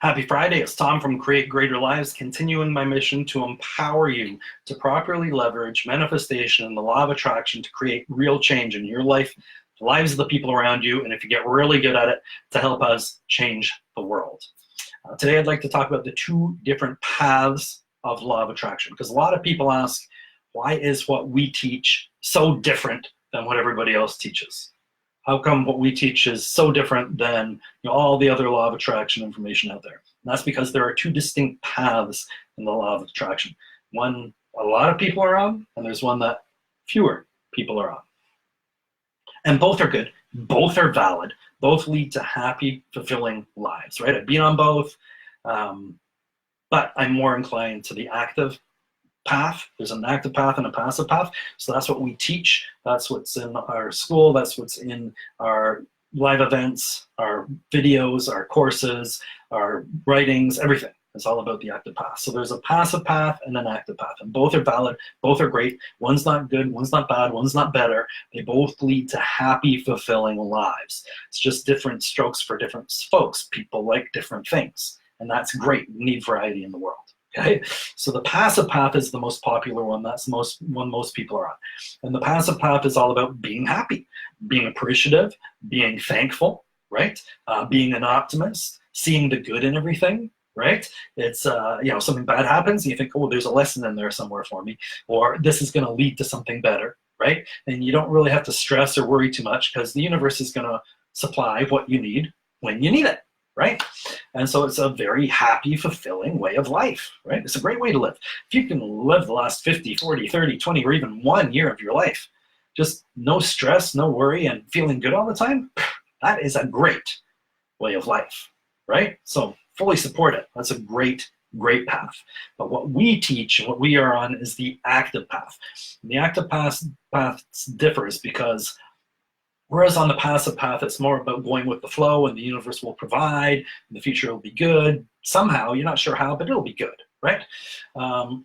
Happy Friday, it's Tom from Create Greater Lives, continuing my mission to empower you to properly leverage manifestation and the law of attraction to create real change in your life, the lives of the people around you, and if you get really good at it, to help us change the world. Today I'd like to talk about the two different paths of law of attraction, because a lot of people ask, why is what we teach so different than what everybody else teaches? How come what we teach is so different than all the other law of attraction information out there? And that's because there are two distinct paths in the law of attraction. One a lot of people are on, and there's one that fewer people are on. And both are good, both are valid, both lead to happy, fulfilling lives, right? I've been on both, but I'm more inclined to the active path. There's an active path and a passive path. So that's what we teach. That's what's in our school. That's what's in our live events, our videos, our courses, our writings, everything. It's all about the active path. So there's a passive path and an active path, and both are valid. Both are great. One's not good. One's not bad. One's not better. They both lead to happy, fulfilling lives. It's just different strokes for different folks. People like different things, and that's great. We need variety in the world. Okay, so the passive path is the most popular one. That's the one most people are on. And the passive path is all about being happy, being appreciative, being thankful, right? Being an optimist, seeing the good in everything, right? It's, something bad happens and you think, oh, there's a lesson in there somewhere for me, or this is going to lead to something better, right? And you don't really have to stress or worry too much because the universe is going to supply what you need when you need it. Right? And so it's a very happy, fulfilling way of life, right? It's a great way to live. If you can live the last 50, 40, 30, 20, or even 1 year of your life, just no stress, no worry, and feeling good all the time, that is a great way of life, right? So fully support it. That's a great, great path. But what we teach and what we are on is the active path. And the active path differs because whereas on the passive path, it's more about going with the flow and the universe will provide, and the future will be good. Somehow, you're not sure how, but it'll be good, right? On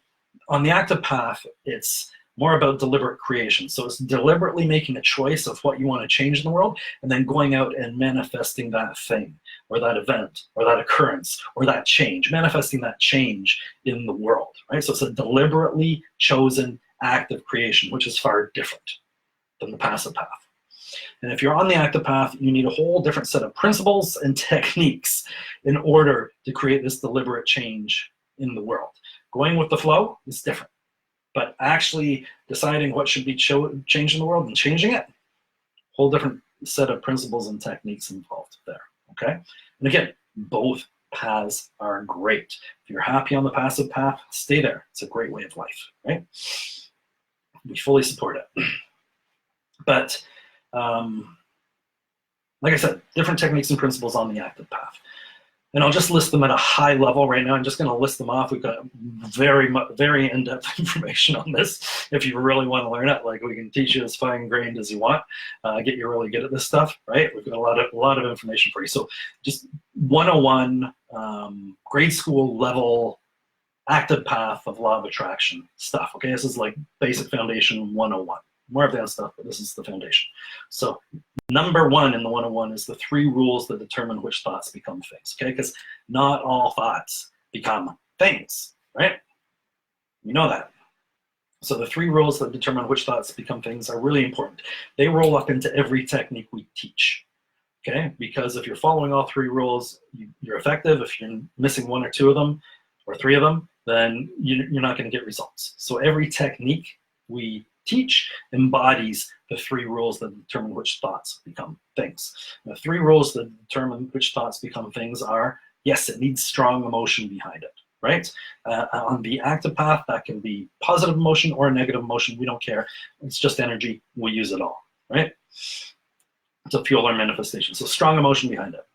the active path, it's more about deliberate creation. So it's deliberately making a choice of what you want to change in the world and then going out and manifesting that thing or that event or that occurrence or that change, manifesting that change in the world, right? So it's a deliberately chosen active creation, which is far different than the passive path. And if you're on the active path, you need a whole different set of principles and techniques in order to create this deliberate change in the world. Going with the flow is different, but actually deciding what should be changed in the world and changing it, whole different set of principles and techniques involved there, okay? And again, both paths are great. If you're happy on the passive path, stay there. It's a great way of life, right? We fully support it. But like I said, different techniques and principles on the active path. And I'll just list them at a high level right now. I'm just going to list them off. We've got very in-depth information on this. If you really want to learn it, like we can teach you as fine-grained as you want, get you really good at this stuff, right? We've got a lot of information for you. So just 101 grade school level active path of law of attraction stuff. Okay, this is like basic foundation 101. More advanced stuff, but this is the foundation. So number one in the 101 is the 3 rules that determine which thoughts become things, okay? Because not all thoughts become things, right? You know that. So the 3 rules that determine which thoughts become things are really important. They roll up into every technique we teach, okay? Because if you're following all 3 rules, you're effective. If you're missing 1 or 2 of them, or 3 of them, then you're not going to get results. So every technique we teach embodies the 3 rules that determine which thoughts become things. The 3 rules that determine which thoughts become things are, yes, it needs strong emotion behind it, right? On the active path, that can be positive emotion or negative emotion. We don't care. It's just energy. We use it all, right? To fuel our manifestation. So strong emotion behind it.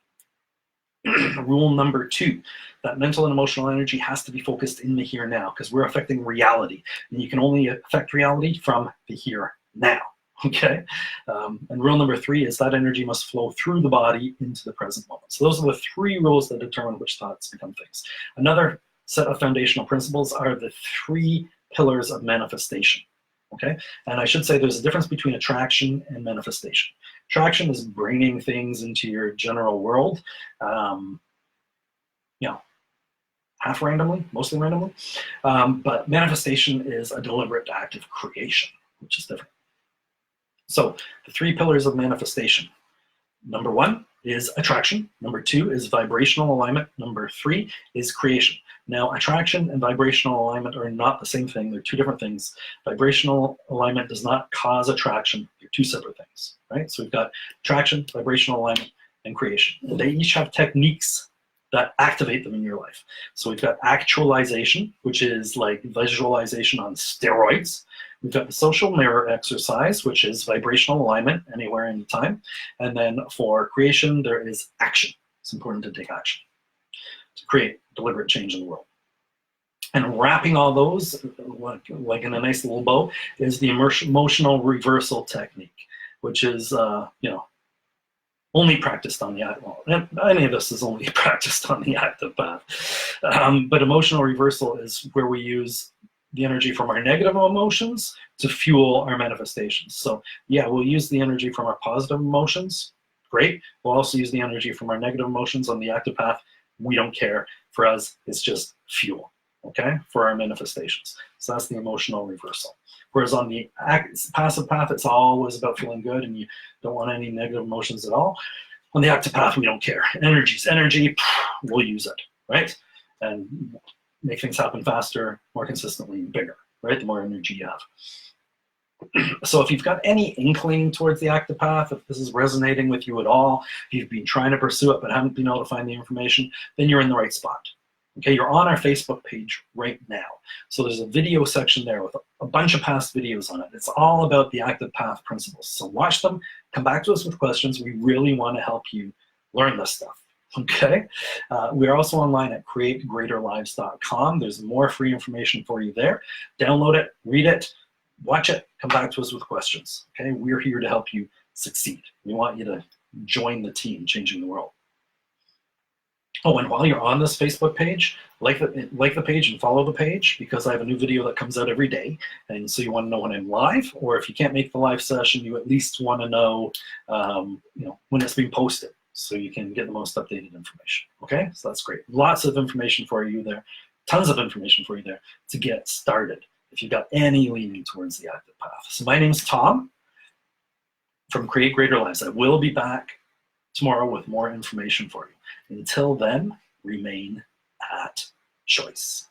Rule number 2, that mental and emotional energy has to be focused in the here and now because we're affecting reality. And you can only affect reality from the here now, okay? And rule number 3 is that energy must flow through the body into the present moment. So those are the 3 rules that determine which thoughts become things. Another set of foundational principles are the 3 pillars of manifestation, okay? And I should say there's a difference between attraction and manifestation. Attraction is bringing things into your general world. half randomly, mostly randomly. But manifestation is a deliberate act of creation, which is different. So the 3 pillars of manifestation. Number 1 is attraction. Number 2 is vibrational alignment. Number 3 is creation. Now, attraction and vibrational alignment are not the same thing. They're 2 different things. Vibrational alignment does not cause attraction. They're 2 separate things, right? So we've got attraction, vibrational alignment, and creation. And they each have techniques that activate them in your life. So we've got actualization, which is like visualization on steroids. We've got the social mirror exercise, which is vibrational alignment, anywhere, anytime. And then for creation, there is action. It's important to take action to create deliberate change in the world. And wrapping all those, like in a nice little bow, is the emotional reversal technique, which is, only practiced on the well, any of this is only practiced on the active path. But emotional reversal is where we use the energy from our negative emotions to fuel our manifestations. So yeah, we'll use the energy from our positive emotions. Great. We'll also use the energy from our negative emotions on the active path. We don't care. For us, it's just fuel, okay, for our manifestations. So that's the emotional reversal. Whereas on the passive path, it's always about feeling good and you don't want any negative emotions at all. On the active path, we don't care. Energy's energy, we'll use it, right? And make things happen faster, more consistently, and bigger, right? The more energy you have. So if you've got any inkling towards the active path, if this is resonating with you at all, if you've been trying to pursue it but haven't been able to find the information, then you're in the right spot. Okay, you're on our Facebook page right now. So there's a video section there with a bunch of past videos on it. It's all about the active path principles. So watch them, come back to us with questions. We really want to help you learn this stuff. Okay, we're also online at creategreaterlives.com. There's more free information for you there. Download it, read it, watch it, come back to us with questions. Okay, we're here to help you succeed. We want you to join the team changing the world. Oh, and while you're on this Facebook page, like the page and follow the page, because I have a new video that comes out every day. And so you want to know when I'm live, or if you can't make the live session, you at least want to know, when it's being posted, so you can get the most updated information. Okay, so that's great. Lots of information for you there, tons of information for you there to get started if you've got any leaning towards the active path. So my name's Tom from Create Greater Lives. I will be back tomorrow with more information for you. Until then, remain at choice.